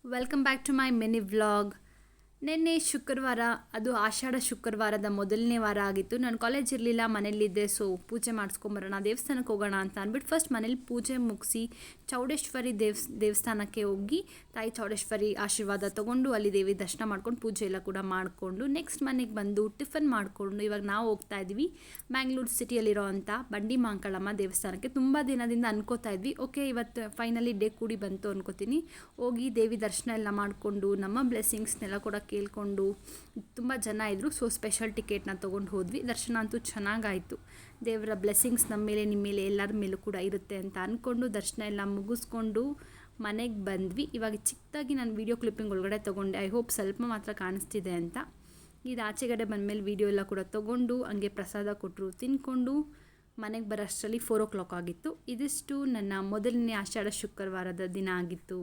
Welcome back to my mini vlog. ನಿನ್ನೆ ಶುಕ್ರವಾರ, ಅದು ಆಷಾಢ ಶುಕ್ರವಾರದ ಮೊದಲನೇ ವಾರ ಆಗಿತ್ತು. ನಾನು ಕಾಲೇಜ್ ಇರಲಿಲ್ಲ, ಮನೇಲಿದ್ದೆ. ಸೊ ಪೂಜೆ ಮಾಡಿಸ್ಕೊಂಬರೋಣ, ದೇವಸ್ಥಾನಕ್ಕೆ ಹೋಗೋಣ ಅಂತ ಅಂದ್ಬಿಟ್ಟು ಫಸ್ಟ್ ಮನೇಲಿ ಪೂಜೆ ಮುಗಿಸಿ ಚೌಡೇಶ್ವರಿ ದೇವಸ್ಥಾನಕ್ಕೆ ಹೋಗಿ ತಾಯಿ ಚೌಡೇಶ್ವರಿ ಆಶೀರ್ವಾದ ತೊಗೊಂಡು ಅಲ್ಲಿ ದೇವಿ ದರ್ಶನ ಮಾಡ್ಕೊಂಡು ಪೂಜೆ ಎಲ್ಲ ಕೂಡ ಮಾಡಿಕೊಂಡು ನೆಕ್ಸ್ಟ್ ಮನೆಗೆ ಬಂದು ಟಿಫನ್ ಮಾಡಿಕೊಂಡು ಇವಾಗ ನಾವು ಹೋಗ್ತಾ ಇದ್ವಿ ಮ್ಯಾಂಗ್ಳೂರು ಸಿಟಿಯಲ್ಲಿರೋ ಅಂಥ ಬಂಡಿ ಮಾಂಕಳಮ್ಮ ದೇವಸ್ಥಾನಕ್ಕೆ. ತುಂಬ ದಿನದಿಂದ ಅನ್ಕೋತಾ ಇದ್ವಿ, ಓಕೆ ಇವತ್ತು ಫೈನಲಿ ಡೇ ಕೂಡಿ ಬಂತು ಅನ್ಕೋತೀನಿ. ಹೋಗಿ ದೇವಿ ದರ್ಶನ ಎಲ್ಲ ಮಾಡಿಕೊಂಡು ನಮ್ಮ ಬ್ಲೆಸ್ಸಿಂಗ್ಸ್ನೆಲ್ಲ ಕೂಡ ಕೇಳಿಕೊಂಡು ತುಂಬ ಜನ ಇದ್ದರು. ಸೊ ಸ್ಪೆಷಲ್ ಟಿಕೆಟ್ನ ತೊಗೊಂಡು ಹೋದ್ವಿ. ದರ್ಶನ ಅಂತೂ ಚೆನ್ನಾಗಾಯಿತು. ದೇವರ ಬ್ಲೆಸ್ಸಿಂಗ್ಸ್ ನಮ್ಮ ಮೇಲೆ, ನಿಮ್ಮ ಮೇಲೆ, ಎಲ್ಲರ ಮೇಲೂ ಕೂಡ ಇರುತ್ತೆ ಅಂತ ಅಂದ್ಕೊಂಡು ದರ್ಶನ ಎಲ್ಲ ಮುಗಿಸ್ಕೊಂಡು ಮನೆಗೆ ಬಂದ್ವಿ. ಇವಾಗ ಚಿಕ್ಕದಾಗಿ ನಾನು ವೀಡಿಯೋ ಕ್ಲಿಪ್ಪಿಂಗ್ ಒಳಗಡೆ ತೊಗೊಂಡೆ. ಐ ಹೋಪ್ ಸ್ವಲ್ಪ ಮಾತ್ರ ಕಾಣಿಸ್ತಿದೆ ಅಂತ. ಇದು ಆಚೆಗಡೆ ಬಂದಮೇಲೆ ವೀಡಿಯೋ ಎಲ್ಲ ಕೂಡ ತೊಗೊಂಡು ಹಂಗೆ ಪ್ರಸಾದ ಕೊಟ್ಟರು, ತಿಂದ್ಕೊಂಡು ಮನೆಗೆ ಬರೋಷ್ಟರಲ್ಲಿ 4 o'clock ಆಗಿತ್ತು. ಇದಿಷ್ಟು ನನ್ನ ಮೊದಲನೇ ಆಷಾಢ ಶುಕ್ರವಾರದ ದಿನ ಆಗಿತ್ತು.